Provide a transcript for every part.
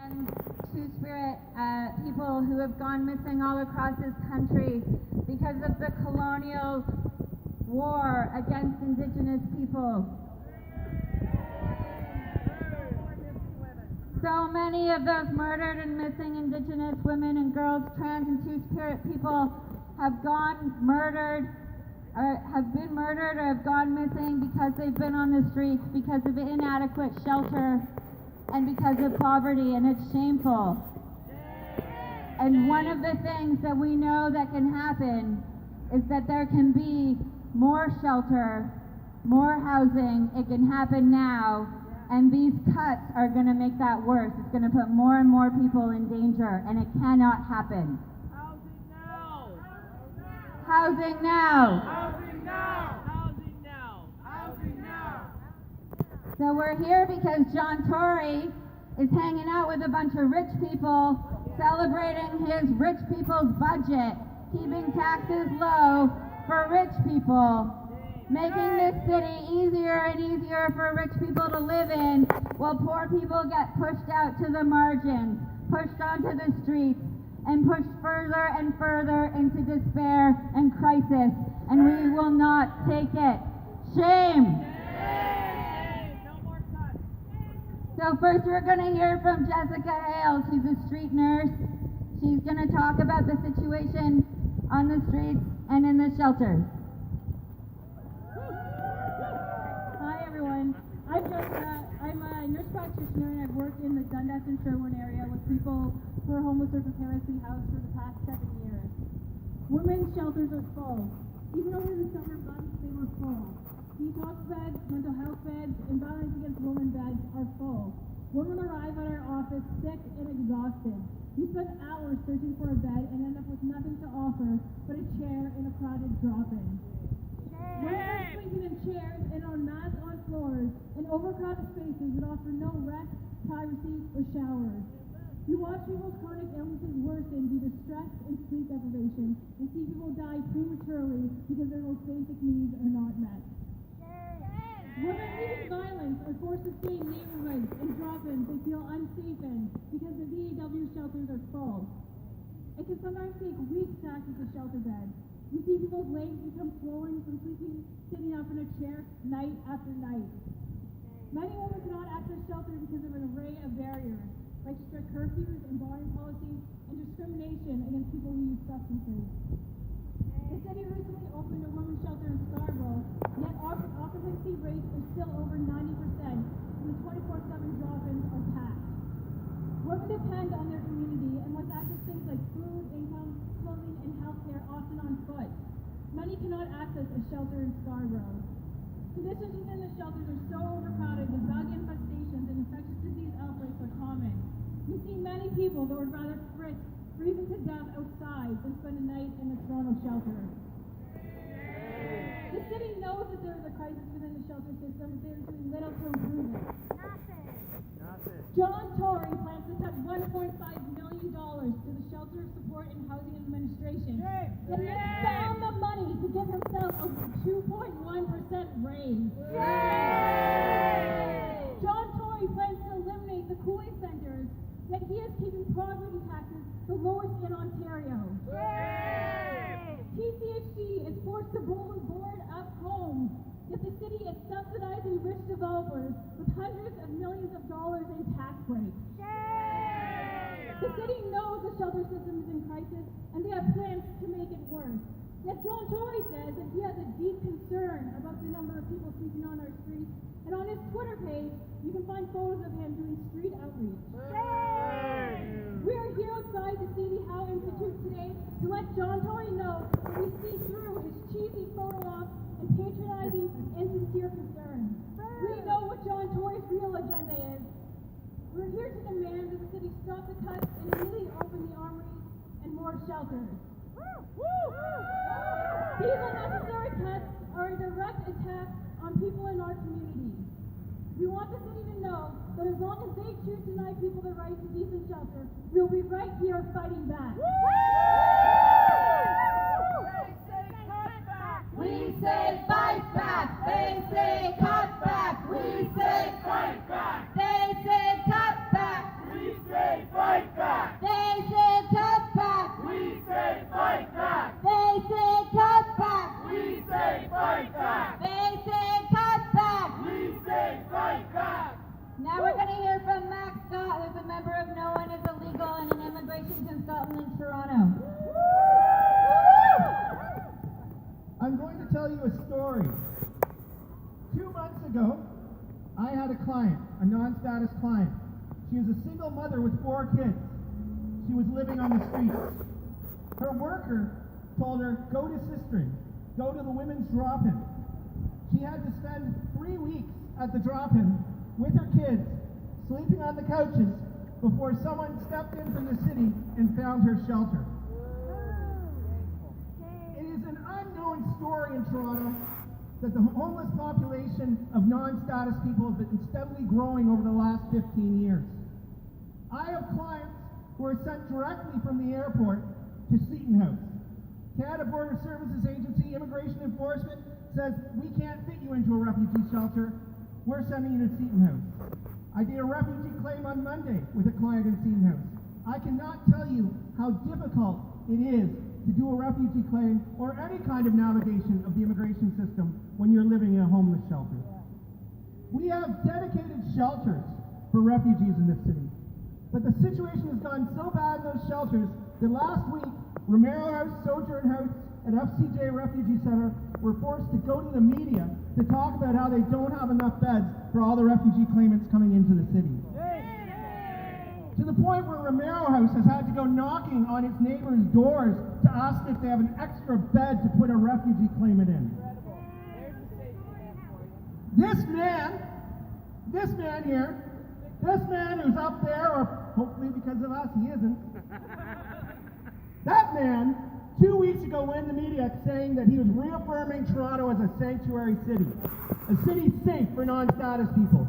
and Two-Spirit people who have gone missing all across this country because of the colonial war against Indigenous people. So many of those murdered and missing Indigenous women and girls, trans and Two-Spirit people have gone murdered, or have been murdered or have gone missing because they've been on the streets because of inadequate shelter and because of poverty, and it's shameful. And one of the things that we know that can happen is that there can be more shelter, more housing. It can happen now, and these cuts are going to make that worse. It's going to put more and more people in danger, and it cannot happen. Housing now! Housing now! Housing now! Housing now! So we're here because Tory is hanging out with a bunch of rich people, celebrating his rich people's budget, keeping taxes low for rich people, making this city easier and easier for rich people to live in, while poor people get pushed out to the margins, pushed onto the streets, and pushed further and further into despair and crisis, and we will not take it. Shame! No more cuts. So first we're going to hear from Jessica Hale. She's a street nurse. She's going to talk about the situation on the streets and in the shelters. Hi everyone. I'm Jessica. I'm a nurse practitioner, and I've worked in the Dundas and Sherwin area with people who are homeless or precariously housed for the past 7 years. Women's shelters are full. Even over the summer months, they were full. Detox beds, mental health beds, and violence against women beds are full. Women arrive at our office sick and exhausted. We spend hours searching for a bed and end up with nothing to offer but a chair in a crowded drop-in. Women are sleeping in chairs and on mats on floors in overcrowded spaces that offer no rest, privacy, or showers. We watch people's chronic illnesses worsen due to stress and sleep deprivation, and see people die prematurely because their most basic needs are not met. Women leaving violence are forced to stay in neighborhoods and drop-ins they feel unsafe in because the VAW shelters are full. It can sometimes take weeks to access a shelter bed. We see people's legs become swollen from sitting up in a chair night after night. Many women cannot access shelter because of an array of barriers, like strict curfews and barring policies and discrimination against people who use substances. The city recently opened a women's shelter in Scarborough, yet occupancy rates are still over 90%, and the 24/7 drop-ins are packed. Women depend on their community and must access things like food, income, clothing, and healthcare, often on foot. Many cannot access a shelter in Scarborough. Conditions within the shelters are so overcrowded that bug infestations and infectious disease outbreaks are common. We see many people that would rather freezing to death outside than spend a night in a Toronto shelter. The city knows that there is a crisis within the shelter system, but they are doing little to improve it. Tory plans to cut $1.5 million to the Shelter Support and Housing Administration, and he has found the money to give himself a 2.1% raise. Tory plans to eliminate the cooling centers, yet he is keeping property taxes the lowest in Ontario. TCHC is forced to board up homes, yet the city is subsidizing rich developers with hundreds of millions of dollars in tax breaks. The city knows the shelter system is in crisis, and they have plans to make it worse. Yet Tory says that he has a deep concern about the number of people sleeping on our streets, and on his Twitter page, you can find photos of him doing street outreach. We are here outside the C D Howe Institute today to let Tory know that we see through his cheesy photo ops and patronizing insincere concern. We know what Tory's real agenda is. We're here to demand that the city stop the cuts and immediately open the armories and more shelters. These unnecessary cuts are a direct attack on people in our community. We want the city to know that as long as they choose to deny people the right to decent shelter, we'll be right here fighting back. We say fight back. They say cut back. We say fight back. They say cut back. We say non-status client. She is a single mother with 4 kids. She was living on the streets. Her worker told her, go to Sistering, go to the women's drop-in. She had to spend 3 weeks at the drop-in with her kids, sleeping on the couches, before someone stepped in from the city and found her shelter. It is an unknown story in Toronto that the homeless population of non-status people have been steadily growing over the last 15 years. I have clients who are sent directly from the airport to Seaton House. Canada Border Services Agency Immigration Enforcement says, we can't fit you into a refugee shelter, we're sending you to Seaton House. I did a refugee claim on Monday with a client in Seaton House. I cannot tell you how difficult it is to do a refugee claim or any kind of navigation of the immigration system when you're living in a homeless shelter. We have dedicated shelters for refugees in this city, but the situation has gone so bad in those shelters that last week, Romero House, Sojourn House, and FCJ Refugee Center were forced to go to the media to talk about how they don't have enough beds for all the refugee claimants coming into the city. To the point where Romero House has had to go knocking on its neighbors' doors to ask if they have an extra bed to put a refugee claimant in. This man here, this man who's up there, or hopefully because of us he isn't, that man 2 weeks ago went in the media saying that he was reaffirming Toronto as a sanctuary city, a city safe for non-status people.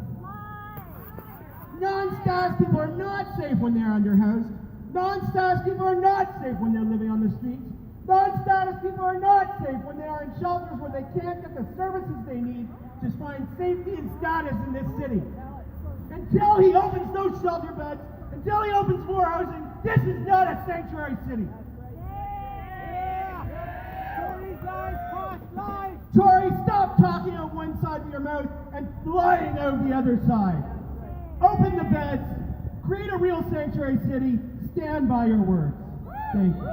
Non-status people are not safe when they're under house. Non-status people are not safe when they're living on the streets. Non-status people are not safe when they are in shelters where they can't get the services they need to find safety and status in this city. Until he opens those shelter beds, until he opens more housing, this is not a sanctuary city. Tory, stop talking out one side of your mouth and flying out the other side. Open the beds, create a real sanctuary city, stand by your words. Thank you.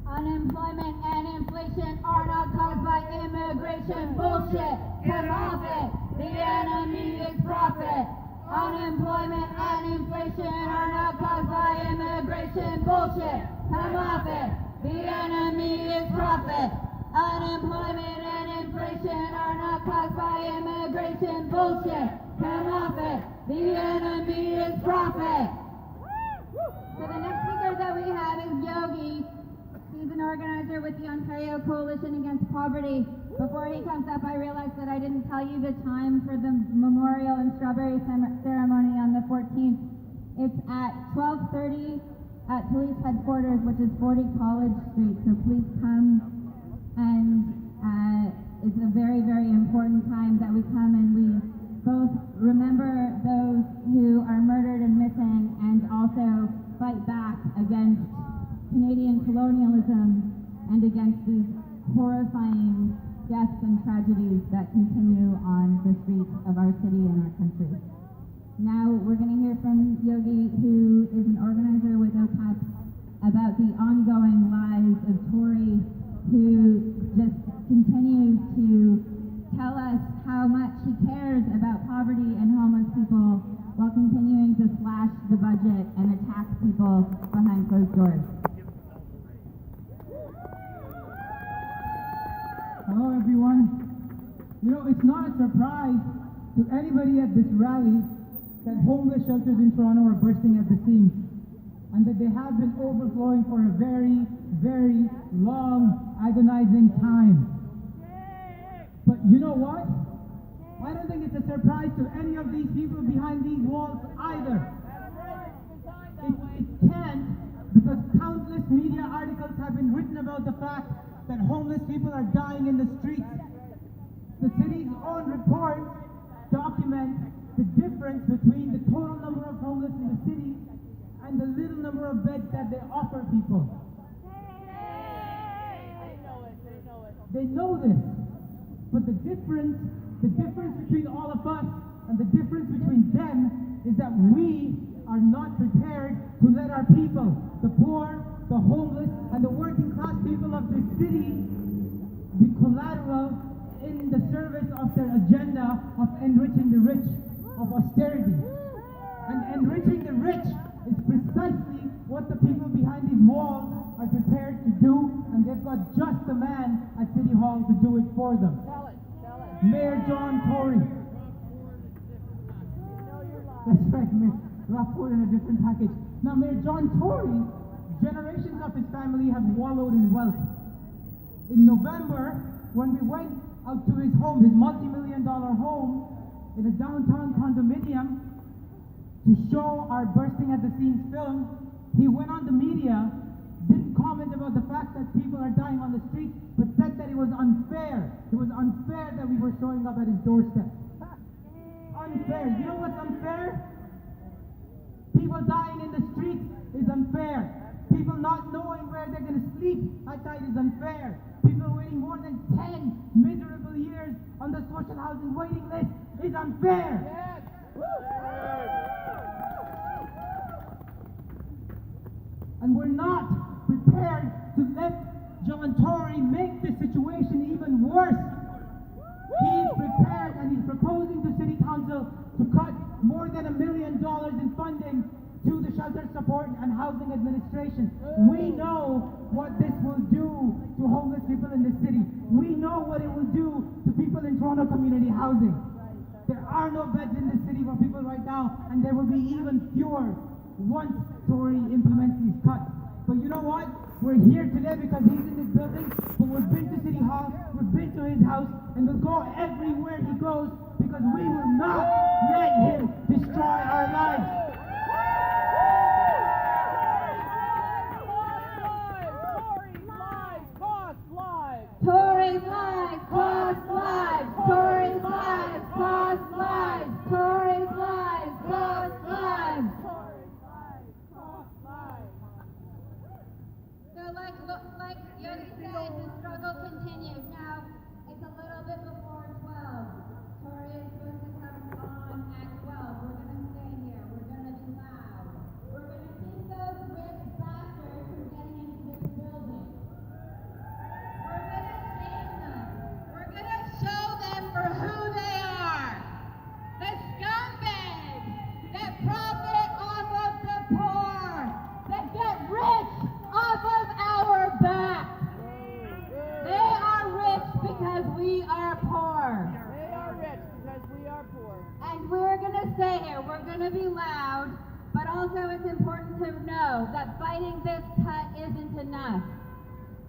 Unemployment and inflation are not caused by immigration bullshit. Come off it. The enemy is profit. Unemployment and inflation are not caused by immigration bullshit. Come off it. The enemy is profit. Unemployment and inflation are not caused by immigration bullshit. Come off it. The enemy is profit. So the next speaker that we have is Yogi. He's an organizer with the Ontario Coalition Against Poverty. Before he comes up, I realized that I didn't tell you the time for the memorial and strawberry ceremony on the 14th. It's at 12:30 at police headquarters, which is 40 College Street. So please come, and it's a very, very important time that we come and we both remember those who are murdered and missing, and also fight back against Canadian colonialism and against these horrifying deaths and tragedies that continue on the streets of our city and our country. Now we're going to hear from Yogi, who is an organizer with OPAP, about the ongoing lies of Tory, who just continues to tell us how much he cares about poverty and homeless people while continuing to slash the budget and attack people behind closed doors. Hello everyone. You know, it's not a surprise to anybody at this rally that homeless shelters in Toronto are bursting at the seams, and that they have been overflowing for a very, very long, agonizing time. But you know what? I don't think it's a surprise to any of these people behind these walls either. It can't, because countless media articles have been written about the fact that homeless people are dying in the streets. The city's own report documents the difference between the total number of homeless in the city and the little number of beds that they offer people. They know this. But the difference between all of us and the difference between them is that we are not prepared to let our people, the poor, the homeless, and the working class people of this city, be collateral in the service of their agenda of enriching the rich, of austerity. And enriching the rich is precisely what the people behind these walls are prepared to do, and they've got just the man at City Hall to do it for them. Mayor John Tory. That's right, Mayor. Rapport in a different package. Now, Mayor John Tory, generations of his family have wallowed in wealth. In November, when we went out to his home, his multi-million-dollar home, in a downtown condominium, to show our Bursting at the Seams film, he went on the media, didn't comment about the fact that people are dying on the streets, but said that it was unfair. It was unfair that we were showing up at his doorstep. Unfair. You know what's unfair? People dying in the streets is unfair. People not knowing where they're going to sleep at night is unfair. People waiting more than 10 miserable years on the social housing waiting list is unfair. Yes. And we're not prepared to let John Tory make the situation even worse. He's prepared and he's proposing to City Council to cut more than $1 million in funding to the Shelter Support and Housing Administration. We know what this will do to homeless people in the city. We know what it will do to people in Toronto community housing. There are no beds in the city for people right now, and there will be even fewer once Tory implements these cuts. But you know what? We're here today because he's in this building, but we've been to City Hall, we've been to his house, and we'll go everywhere he goes because we will not let him destroy our lives. Tory's lives cost lives. Tory's lives cost lives. Tory's lives cost lives. So like Yonge said, the struggle continues. Now it's a little bit before 12. Tory is supposed to come on at 12. We're gonna stay here. We're gonna be loud. We're gonna keep those rich bastards from getting into this building. We're gonna shame them. We're gonna show them for who they are. The scumbags that profit off of the poor, that get rich off of our backs. They are rich because we are poor. They are rich because we are poor. And we're gonna stay here. We're gonna be loud, but also it's important to know that fighting this cut isn't enough.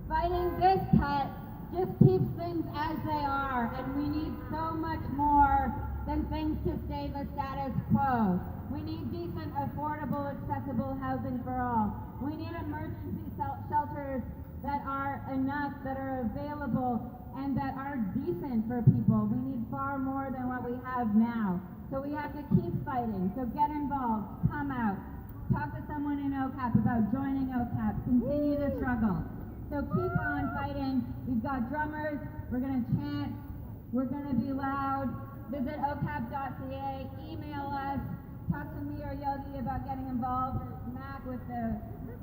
Fighting this cut just keeps things as they are, and we need so much more than things to stay the status quo. We need decent, affordable, accessible housing for all. We need emergency shelters that are enough, that are available, and that are decent for people. We need far more than what we have now. So we have to keep fighting. So get involved, come out, talk to someone in OCAP about joining OCAP, continue the struggle. So keep on fighting. We've got drummers, we're gonna chant, we're gonna be loud. Visit ocap.ca, email us, talk to me or Yogi about getting involved, or Mac with the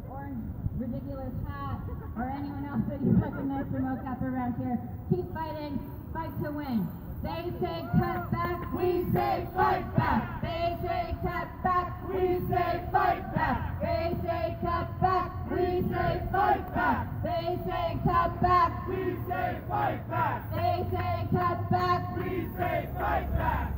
orange ridiculous hat, or anyone else that you recognize from OCAP around here. Keep fighting, fight to win. They say cut back, we say fight back. They say cut back, we say fight back. They say cut back, we say fight back. They say cut back, We say fight back. they say cut back. We say fight back.